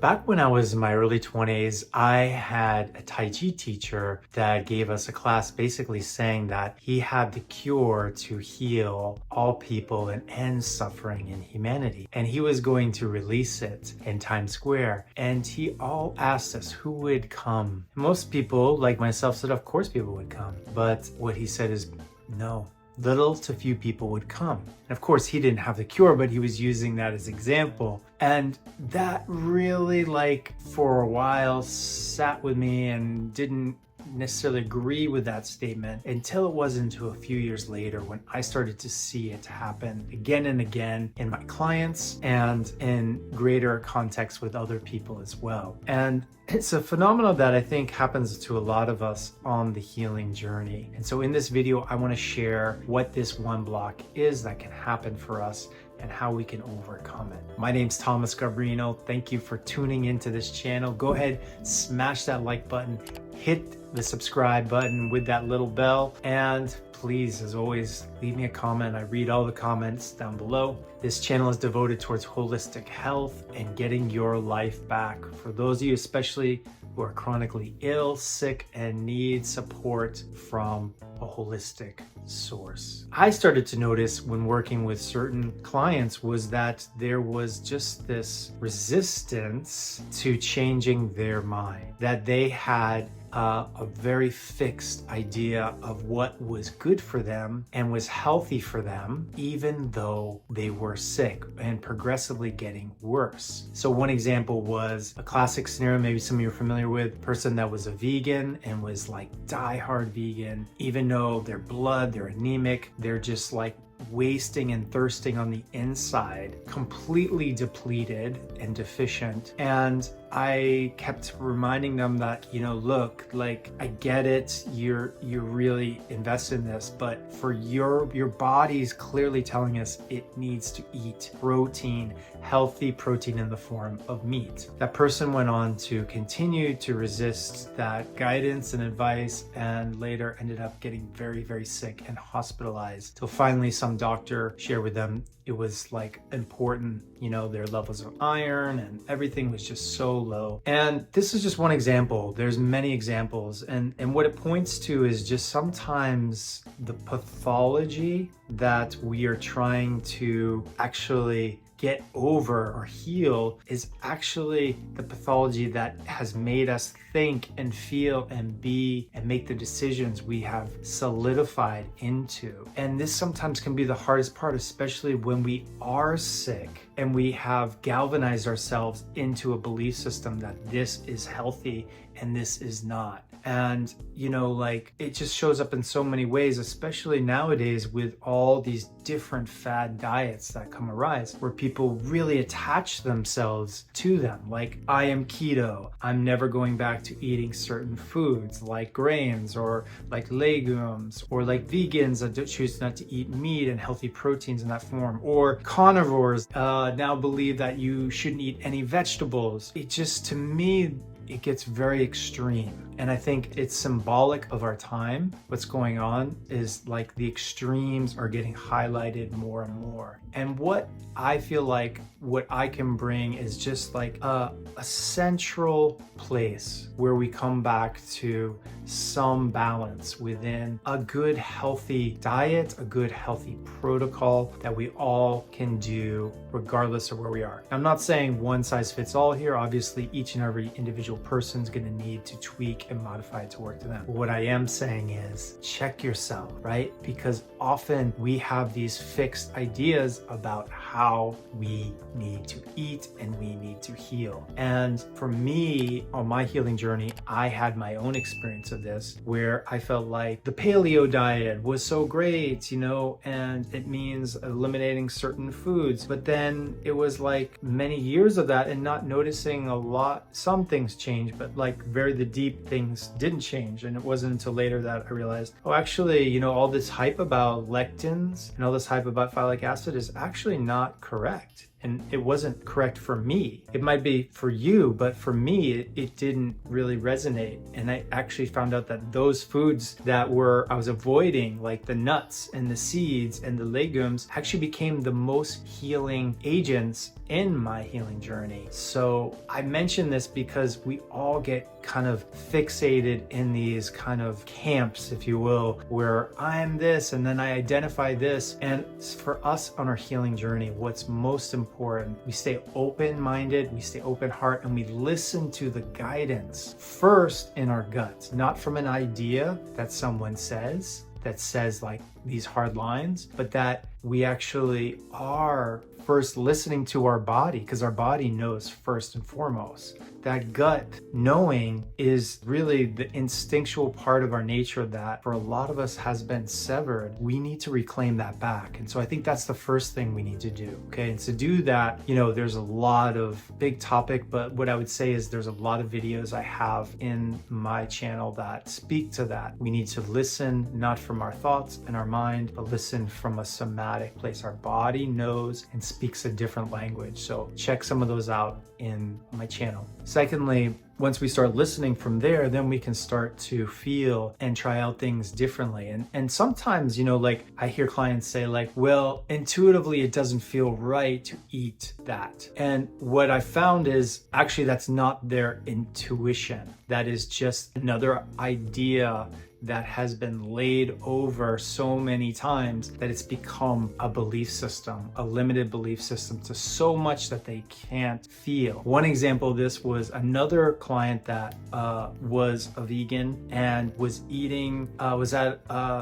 Back when I was in my early 20s, I had a Tai Chi teacher that gave us a class basically saying that he had the cure to heal all people and end suffering in humanity. And he was going to release it in Times Square. And he all asked us who would come. Most people, like myself, said, of course people would come. But what he said is, no. Little to few people would come. And of course, he didn't have the cure, but he was using that as example. And that really, for a while, sat with me and didn't necessarily agree with that statement until it wasn't until a few years later when I started to see it happen again and again in my clients and in greater context with other people as well. And it's a phenomenon that I think happens to a lot of us on the healing journey. And so in this video, I want to share what this one block is that can happen for us and how we can overcome it. My name's Thomas Garbarino. Thank you for tuning into this channel. Go ahead, smash that like button, hit the subscribe button with that little bell, and please, as always, leave me a comment. I read all the comments down below. This channel is devoted towards holistic health and getting your life back. For those of you especially who are chronically ill, sick, and need support from a holistic source. I started to notice when working with certain clients was that there was just this resistance to changing their mind, that they had a very fixed idea of what was good for them and was healthy for them, even though they were sick and progressively getting worse. So one example was a classic scenario, maybe some of you are familiar with, a person that was a vegan and was like die-hard vegan, even though their blood, they're anemic, they're just like wasting and thirsting on the inside, completely depleted and deficient. And I kept reminding them that, look, I get it, you're really invested in this, but for your body's clearly telling us it needs to eat protein, healthy protein in the form of meat. That person went on to continue to resist that guidance and advice, and later ended up getting very, very sick and hospitalized. Till finally some doctor shared with them it was important, their levels of iron and everything was just so low. And this is just one example. There's many examples. And what it points to is just sometimes the pathology that we are trying to actually get over or heal is actually the pathology that has made us think and feel and be and make the decisions we have solidified into. And this sometimes can be the hardest part, especially when we are sick and we have galvanized ourselves into a belief system that this is healthy and this is not. And it just shows up in so many ways, especially nowadays with all these different fad diets that come arise where people really attach themselves to them. Like, I am keto, I'm never going back to eating certain foods like grains or like legumes, or like vegans that choose not to eat meat and healthy proteins in that form, or carnivores now believe that you shouldn't eat any vegetables. It just, to me, it gets very extreme. And I think it's symbolic of our time. What's going on is the extremes are getting highlighted more and more. And what I feel like what I can bring is just a central place where we come back to some balance within a good healthy diet, a good healthy protocol that we all can do regardless of where we are. I'm not saying one size fits all here. Obviously, each and every individual person is going to need to tweak and modify it to work to them. What I am saying is check yourself, right? Because often we have these fixed ideas about how we need to eat and we need to heal. And for me, on my healing journey, I had my own experience of this where I felt like the paleo diet was so great, and it means eliminating certain foods. But then it was many years of that and not noticing some things changed, but the deep things didn't change. And it wasn't until later that I realized, oh, actually, all this hype about lectins and all this hype about folic acid is actually not correct. and it wasn't correct for me. It might be for you, but for me, it didn't really resonate. And I actually found out that those foods that I was avoiding, like the nuts and the seeds and the legumes, actually became the most healing agents in my healing journey. So I mention this because we all get kind of fixated in these kind of camps, if you will, where I'm this and then I identify this. And for us on our healing journey, what's most important, we stay open-minded, we stay open heart, and we listen to the guidance first in our guts, not from an idea that someone says like these hard lines, but that we actually are first listening to our body, because our body knows first and foremost. That gut knowing is really the instinctual part of our nature that for a lot of us has been severed. We need to reclaim that back. And so I think that's the first thing we need to do. Okay. And to do that, there's a lot of big topic, but what I would say is there's a lot of videos I have in my channel that speak to that. We need to listen, not from our thoughts and our mind, but listen from a somatic place. Our body knows and speaks a different language. So check some of those out in my channel. Secondly, once we start listening from there, then we can start to feel and try out things differently. And sometimes, like I hear clients say like, well, intuitively, it doesn't feel right to eat that. And what I found is actually that's not their intuition. That is just another idea that has been laid over so many times that it's become a belief system, a limited belief system, to so much that they can't feel. One example of this was another client that was a vegan and was at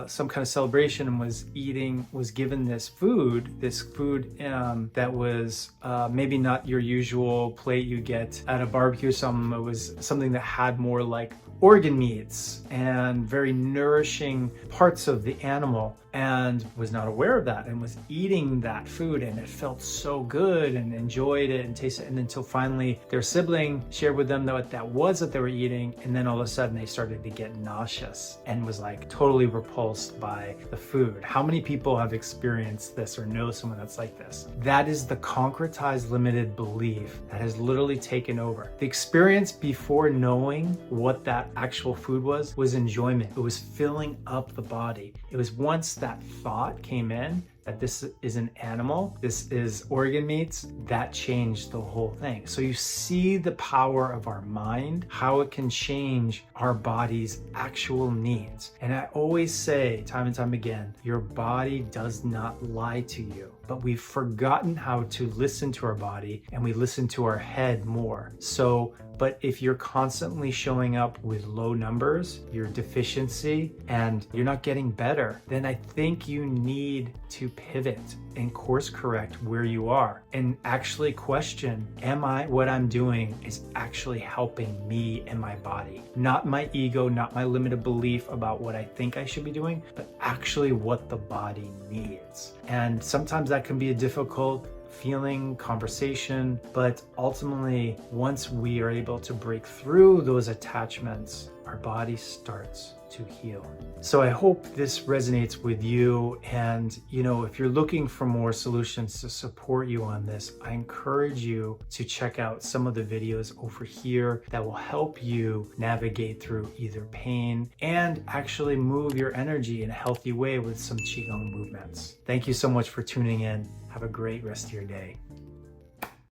some kind of celebration and was given this food that was maybe not your usual plate you get at a barbecue or something. It was something that had more like organ meats and very nourishing parts of the animal, and was not aware of that and was eating that food, and it felt so good and enjoyed it and tasted it. And until finally their sibling shared with them what that was that they were eating, and then all of a sudden they started to get nauseous and was like totally repulsed by the food. How many people have experienced this or know someone that's like this? That is the concretized limited belief that has literally taken over. The experience before knowing what that actual food was enjoyment. It was filling up the body. It was once that thought came in that this is an animal, this is organ meats, that changed the whole thing. So you see the power of our mind, how it can change our body's actual needs. And I always say time and time again, your body does not lie to you, but we've forgotten how to listen to our body, and we listen to our head more. But if you're constantly showing up with low numbers, your deficiency, and you're not getting better, then I think you need to pivot and course correct where you are and actually question, what I'm doing is actually helping me and my body? Not my ego, not my limited belief about what I think I should be doing, but actually what the body needs. And sometimes that can be a difficult feeling, conversation, but ultimately, once we are able to break through those attachments, our body starts to heal. So I hope this resonates with you. And, if you're looking for more solutions to support you on this, I encourage you to check out some of the videos over here that will help you navigate through either pain and actually move your energy in a healthy way with some Qigong movements. Thank you so much for tuning in. Have a great rest of your day.